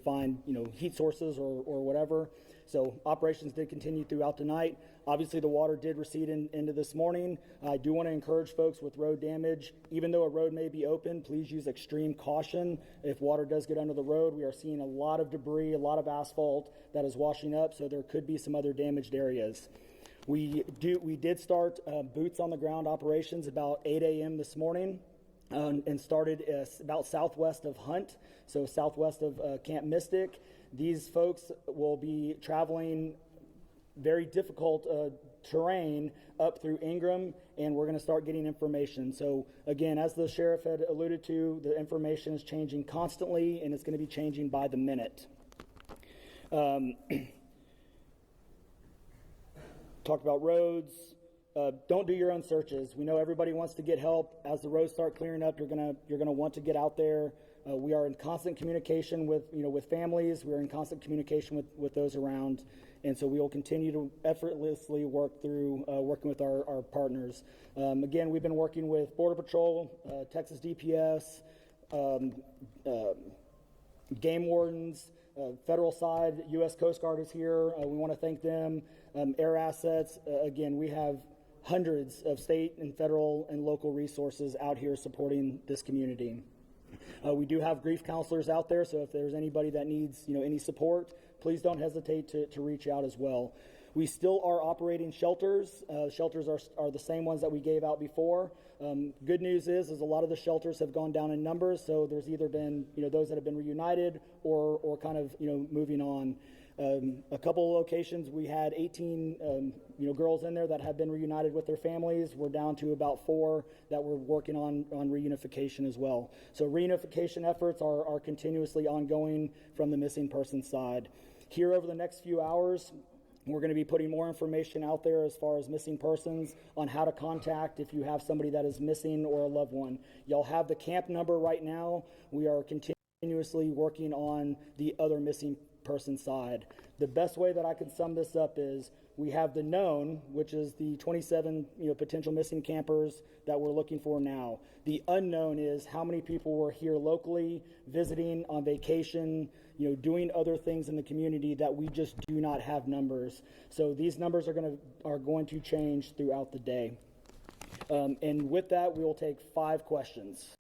find, heat sources or whatever. So operations did continue throughout the night. Obviously, the water did recede into this morning. I do want to encourage folks with road damage, even though a road may be open, please use extreme caution. If water does get under the road, we are seeing a lot of debris, a lot of asphalt that is washing up, so there could be some other damaged areas. We did start boots on the ground operations about 8 a.m. this morning. And started about southwest of Hunt, so southwest of Camp Mystic. These folks will be traveling very difficult terrain up through Ingram, and we're going to start getting information. So again, as the sheriff had alluded to, the information is changing constantly, and it's going to be changing by the minute. Talked about roads. Don't do your own searches. We know everybody wants to get help. As the roads start clearing up, you're gonna want to get out there. We are in constant communication with families. We're in constant communication with those around, and so we will continue to effortlessly work through working with our partners. Again, we've been working with Border Patrol, Texas DPS, game wardens, federal side. U.S. Coast Guard is here. We want to thank them. Air assets. Again, we have hundreds of state and federal and local resources out here supporting this community. We do have grief counselors out there, so if there's anybody that needs any support, please don't hesitate to reach out as well. We still are operating shelters. Shelters are the same ones that we gave out before. Good news is a lot of the shelters have gone down in numbers, so there's either been, those that have been reunited or kind of, moving on. A couple of locations, we had 18, girls in there that have been reunited with their families. We're down to about 4 that we're working on reunification as well. So reunification efforts are continuously ongoing from the missing person side. Here over the next few hours, we're going to be putting more information out there as far as missing persons, on how to contact if you have somebody that is missing or a loved one. Y'all have the camp number right now. We are continuously working on the other missing person side. The best way that I can sum this up is we have the known, which is the 27 potential missing campers that we're looking for now. The unknown is how many people were here locally, visiting, on vacation, doing other things in the community that we just do not have numbers. So these numbers are going to change throughout the day. And with that, we will take 5 questions.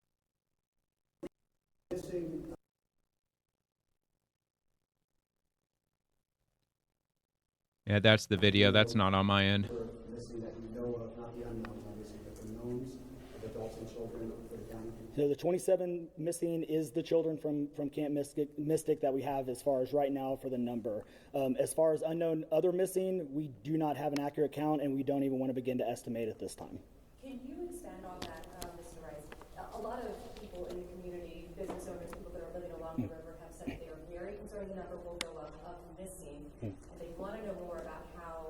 Yeah, that's the video. That's not on my end. So the 27 missing is the children from Camp Mystic that we have as far as right now for the number. As far as unknown other missing, we do not have an accurate count, and we don't even want to begin to estimate at this time. Can you expand on that, Mr. Rice? A lot of people in the community, business owners, people that are living along the river, have said they are very concerned the number will go up missing, and they want to know more about how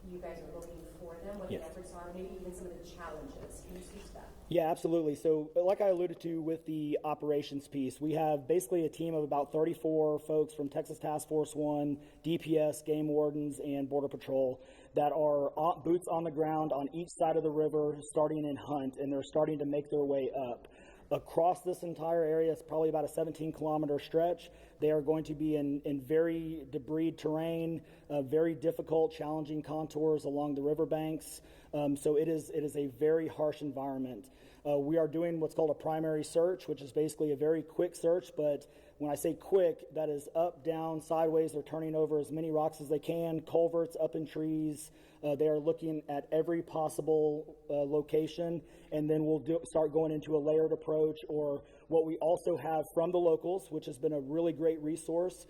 you guys are looking for them, what the efforts are, maybe even some of the challenges. Can you speak to that? Yeah, absolutely. So like I alluded to with the operations piece, we have basically a team of about 34 folks from Texas Task Force 1, DPS, Game Wardens, and Border Patrol that are boots on the ground on each side of the river, starting in Hunt, and they're starting to make their way up. Across this entire area, it's probably about a 17-kilometer stretch. They are going to be in very debris terrain, very difficult, challenging contours along the riverbanks. So it is a very harsh environment. We are doing what's called a primary search, which is basically a very quick search, but when I say quick, that is up, down, sideways. They're turning over as many rocks as they can, culverts, up in trees. They are looking at every possible location, and then we'll start going into a layered approach, or what we also have from the locals, which has been a really great resource.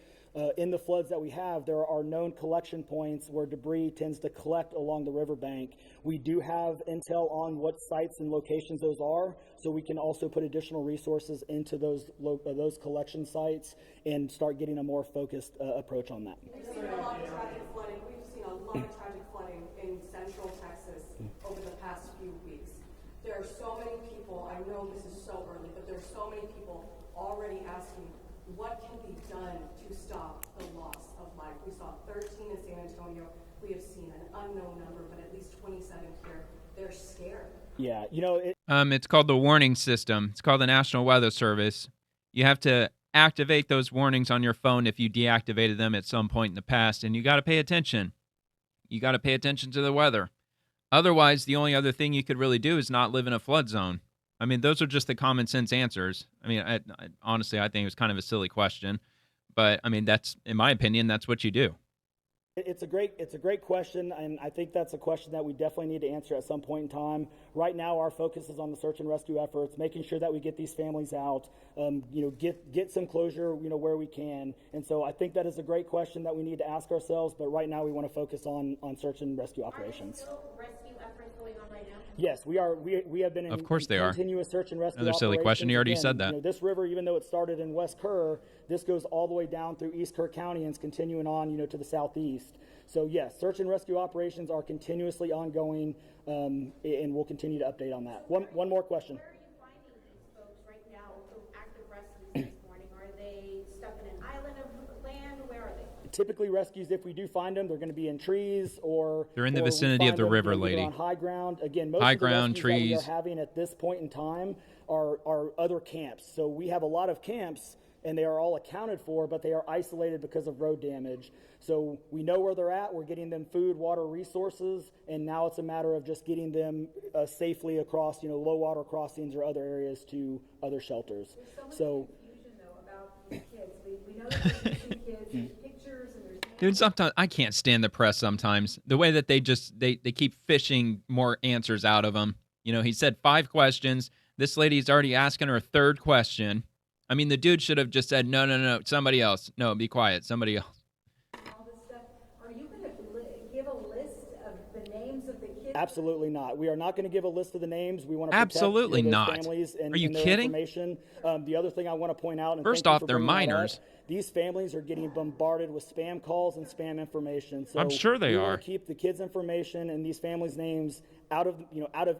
In the floods that we have, there are known collection points where debris tends to collect along the riverbank. We do have intel on what sites and locations those are, so we can also put additional resources into those collection sites and start getting a more focused approach on that. We've seen a lot of tragic flooding. We've seen a lot of tragic flooding in central Texas over the past few weeks. There are so many people, I know this is so early, but there are so many people already asking, what can be done to stop the loss of life? We saw 13 in San Antonio. We have seen an unknown number, but at least 27 here. They're scared. Yeah, it's called the warning system. It's called the National Weather Service. You have to activate those warnings on your phone if you deactivated them at some point in the past, and you got to pay attention. You got to pay attention to the weather. Otherwise, the only other thing you could really do is not live in a flood zone. I mean, those are just the common sense answers. I mean, honestly, I think it was kind of a silly question, but I mean, that's, in my opinion, that's what you do. It's a great question, and I think that's a question that we definitely need to answer at some point in time. Right now, our focus is on the search and rescue efforts, making sure that we get these families out, get some closure, where we can. And so I think that is a great question that we need to ask ourselves, but right now we want to focus on search and rescue operations. Are there still rescue efforts going on right now? Yes, we are. We have been in Of course they are. continuous search and rescue Another silly question. You already said that. This river, even though it started in West Kerr, this goes all the way down through East Kerr County and is continuing on, to the southeast. So yes, search and rescue operations are continuously ongoing, and we'll continue to update on that. One more question. Where are you finding these folks right now from active rescues this morning? Are they stuck in an island of land? Where are they? Typically, rescues, if we do find them, they're going to be in trees or they're in the vicinity of the river, lady. On high ground. Again, most high of the ground, rescues trees. that we are having at this point in time are other camps. So we have a lot of camps, and they are all accounted for, but they are isolated because of road damage. So we know where they're at. We're getting them food, water, resources, and now it's a matter of just getting them safely across, low water crossings or other areas to other shelters. There's so much confusion, though, about these kids. We know that there's missing kids, there's pictures, and there's Dude, sometimes I can't stand the press sometimes. The way that they just they keep fishing more answers out of them. You know, he said 5 questions. This lady's already asking her a third question. I mean, the dude should have just said, "No, no, no, somebody else. No, be quiet. Somebody else." All this stuff. Are you going to give a list of the names of the kids? Absolutely not. We are not going to give a list of the names. We want to protect Absolutely those not. families and, Are you and their kidding? information. The other thing I want to point out, and First thank you off, for they're bringing that minors. up, these families are getting bombarded with spam calls and spam information. So I'm sure they we are. want to keep the kids' information and these families' names out of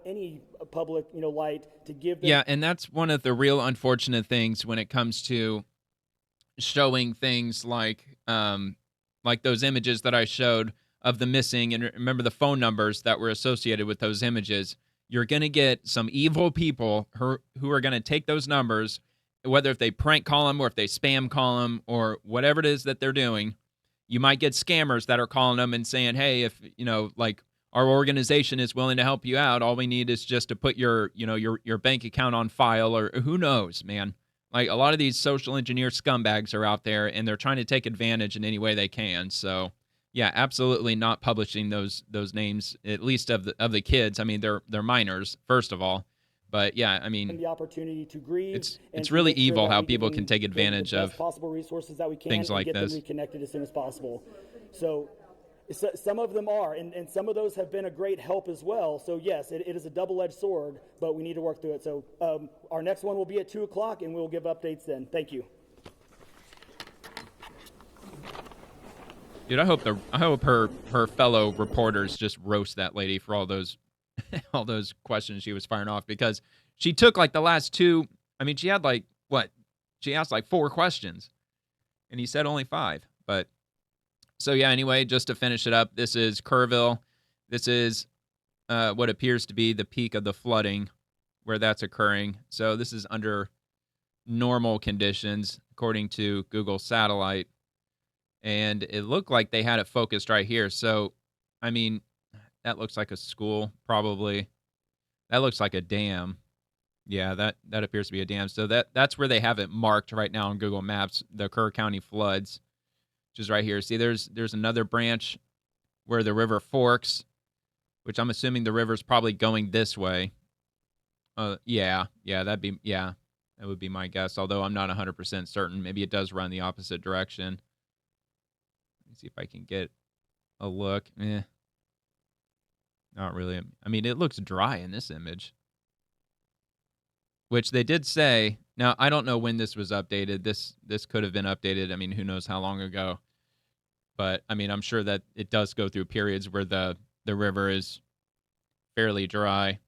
any public light to give them. Yeah, and that's one of the real unfortunate things when it comes to showing things like those images that I showed of the missing, and remember the phone numbers that were associated with those images. You're going to get some evil people who are going to take those numbers, whether if they prank call them or if they spam call them or whatever it is that they're doing. You might get scammers that are calling them and saying, "Hey, if like our organization is willing to help you out, all we need is just to put your bank account on file," or who knows, man. Like a lot of these social engineer scumbags are out there and they're trying to take advantage in any way they can. So, yeah, absolutely not publishing those names, at least of the kids. I mean, they're minors, first of all. But yeah, I mean, the opportunity to grieve. It's to really make sure evil that how we give people them can take the advantage best of possible resources that we can things and like get this. them reconnected as soon as possible. So some of them are, and some of those have been a great help as well. So yes, it is a double-edged sword, but we need to work through it. So our next one will be at 2:00, and we'll give updates then. Thank you. Dude, I hope her fellow reporters just roast that lady for all those all those questions she was firing off, because she took like the last 2. I mean, she had like what? She asked like 4 questions, and he said only 5. But so yeah, anyway, just to finish it up, this is Kerrville. This is what appears to be the peak of the flooding where that's occurring. So this is under normal conditions, according to Google Satellite. And it looked like they had it focused right here. So, I mean, that looks like a school, probably. That looks like a dam. Yeah, that appears to be a dam. So that's where they have it marked right now on Google Maps, the Kerr County floods, which is right here. See, there's another branch where the river forks, which I'm assuming the river's probably going this way. Yeah, that would be my guess, although I'm not 100% certain. Maybe it does run the opposite direction. Let me see if I can get a look. Not really. I mean, it looks dry in this image, which they did say. Now, I don't know when this was updated. This could have been updated. I mean, who knows how long ago. But, I mean, I'm sure that it does go through periods where the river is fairly dry.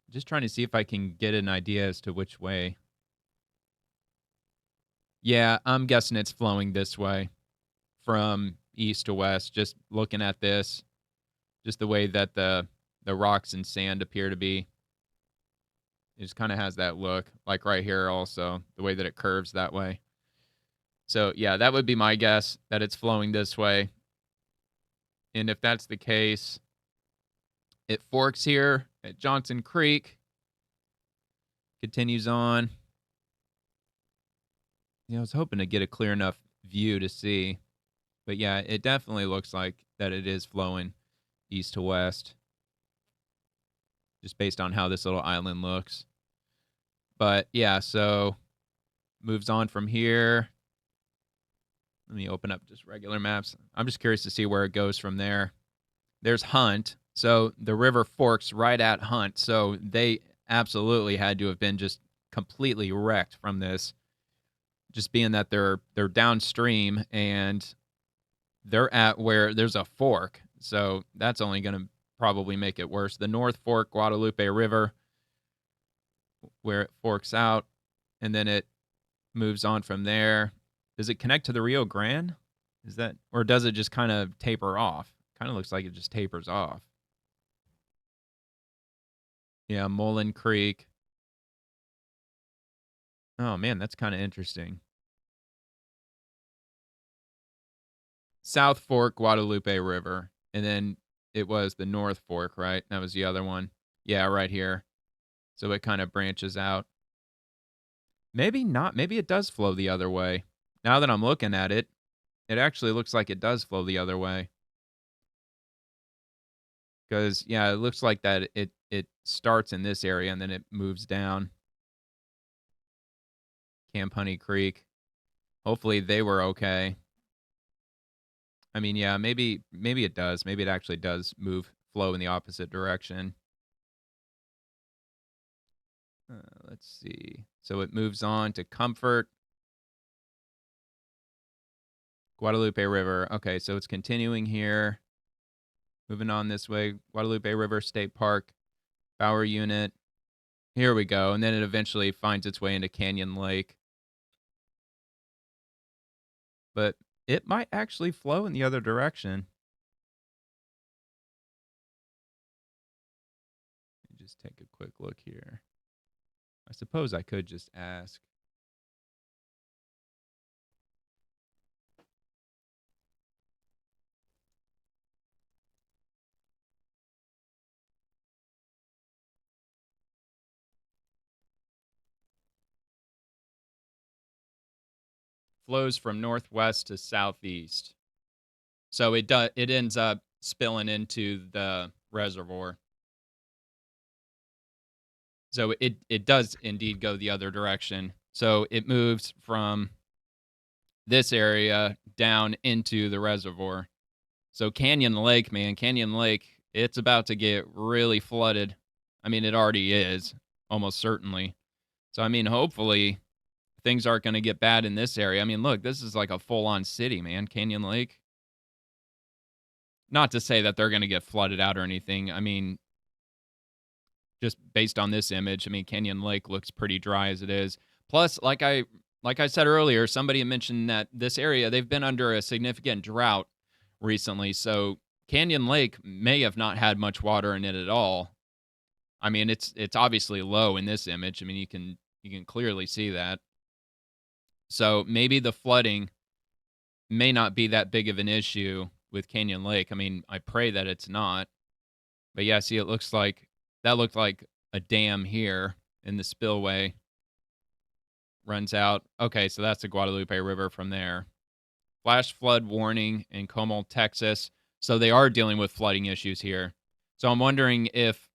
Just trying to see if I can get an idea as to which way. Yeah, I'm guessing it's flowing this way from east to west. Just looking at this, just the way that the rocks and sand appear to be. It just kind of has that look, like right here also, the way that it curves that way. So, yeah, that would be my guess, that it's flowing this way. And if that's the case, it forks here at Johnson Creek, continues on. Yeah, I was hoping to get a clear enough view to see. But yeah, it definitely looks like that it is flowing east to west, just based on how this little island looks. But yeah, so moves on from here. Let me open up just regular maps. I'm just curious to see where it goes from there. There's Hunt. So the river forks right at Hunt. So they absolutely had to have been just completely wrecked from this. Just being that they're downstream and they're at where there's a fork. So that's only going to probably make it worse. The North Fork Guadalupe River, where it forks out, and then it moves on from there. Does it connect to the Rio Grande? Is that, or does it just kind of taper off? Kind of looks like it just tapers off. Yeah, Mullen Creek. Oh, man, that's kind of interesting. South Fork, Guadalupe River. And then it was the North Fork, right? That was the other one. Yeah, right here. So it kind of branches out. Maybe not. Maybe it does flow the other way. Now that I'm looking at it, it actually looks like it does flow the other way. Because, yeah, it looks like that it starts in this area and then it moves down. Camp Honey Creek. Hopefully they were okay. I mean, yeah, maybe it does. Maybe it actually does flow in the opposite direction. Let's see. So it moves on to Comfort. Guadalupe River. Okay, so it's continuing here. Moving on this way. Guadalupe River State Park. Bower Unit. Here we go. And then it eventually finds its way into Canyon Lake. But it might actually flow in the other direction. Let me just take a quick look here. I suppose I could just ask. Flows from northwest to southeast. So it ends up spilling into the reservoir. So it does indeed go the other direction. So it moves from this area down into the reservoir. So Canyon Lake, man, Canyon Lake, it's about to get really flooded. I mean, it already is, almost certainly. So, I mean, hopefully things aren't going to get bad in this area. I mean, look, this is like a full-on city, man, Canyon Lake. Not to say that they're going to get flooded out or anything. I mean, just based on this image, I mean, Canyon Lake looks pretty dry as it is. Plus, like I said earlier, somebody mentioned that this area, they've been under a significant drought recently. So Canyon Lake may have not had much water in it at all. I mean, it's obviously low in this image. I mean, you can clearly see that. So maybe the flooding may not be that big of an issue with Canyon Lake. I mean, I pray that it's not. But yeah, see, it looks like that looked like a dam here in the spillway. Runs out. Okay, so that's the Guadalupe River from there. Flash flood warning in Como, Texas. So they are dealing with flooding issues here. So I'm wondering if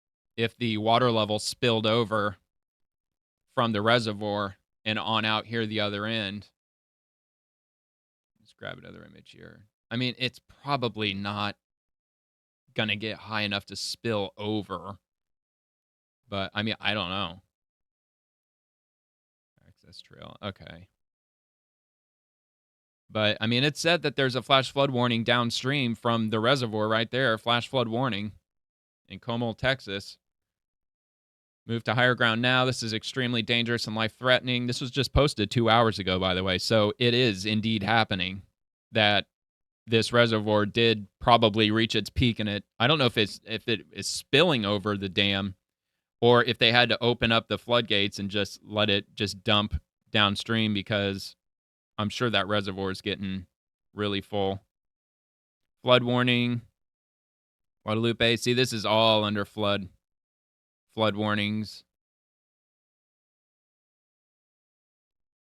the water level spilled over from the reservoir and on out here the other end. Let's grab another image here. I mean, it's probably not going to get high enough to spill over. But, I mean, I don't know. Access trail. Okay. But, I mean, it said that there's a flash flood warning downstream from the reservoir right there. Flash flood warning in Como, Texas. Move to higher ground now. This is extremely dangerous and life-threatening. This was just posted 2 hours ago, by the way. So it is indeed happening that this reservoir did probably reach its peak in it. I don't know if it is spilling over the dam or if they had to open up the floodgates and just let it just dump downstream, because I'm sure that reservoir is getting really full. Flood warning. Guadalupe. See, this is all under flood warnings.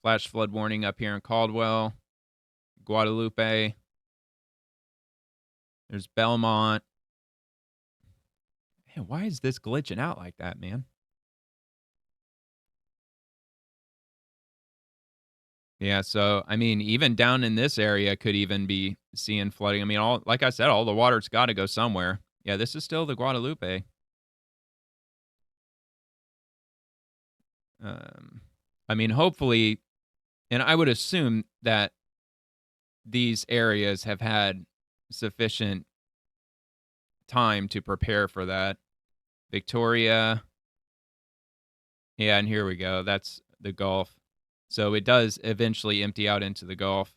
Flash flood warning up here in Caldwell. Guadalupe. There's Belmont. Man, why is this glitching out like that, man? Yeah, so, I mean, even down in this area could even be seeing flooding. I mean, like I said, all the water's got to go somewhere. Yeah, this is still the Guadalupe. I mean, hopefully, and I would assume that these areas have had sufficient time to prepare for that. Victoria. Yeah, and here we go. That's the Gulf. So it does eventually empty out into the Gulf.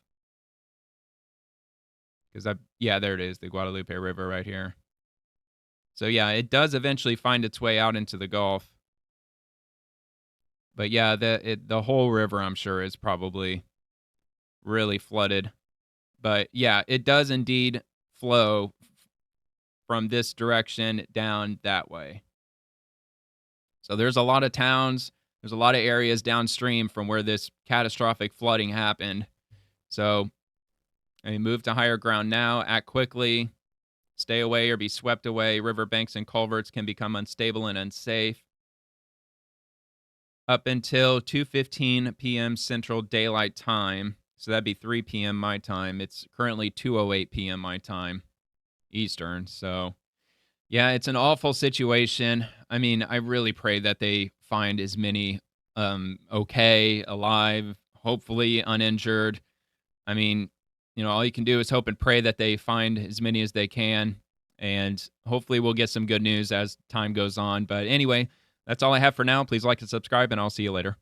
Yeah, there it is, the Guadalupe River right here. So yeah, it does eventually find its way out into the Gulf. But yeah, the whole river, I'm sure, is probably really flooded. But yeah, it does indeed flow from this direction down that way. So there's a lot of towns, there's a lot of areas downstream from where this catastrophic flooding happened. So, I mean, move to higher ground now, act quickly, stay away or be swept away. Riverbanks and culverts can become unstable and unsafe. Up until 2:15 p.m. Central Daylight Time, so that'd be 3 p.m. my time. It's currently 2:08 p.m. my time, Eastern. So, yeah, it's an awful situation. I mean, I really pray that they find as many okay, alive, hopefully uninjured. I mean, all you can do is hope and pray that they find as many as they can. And hopefully we'll get some good news as time goes on. But anyway, that's all I have for now. Please like and subscribe, and I'll see you later.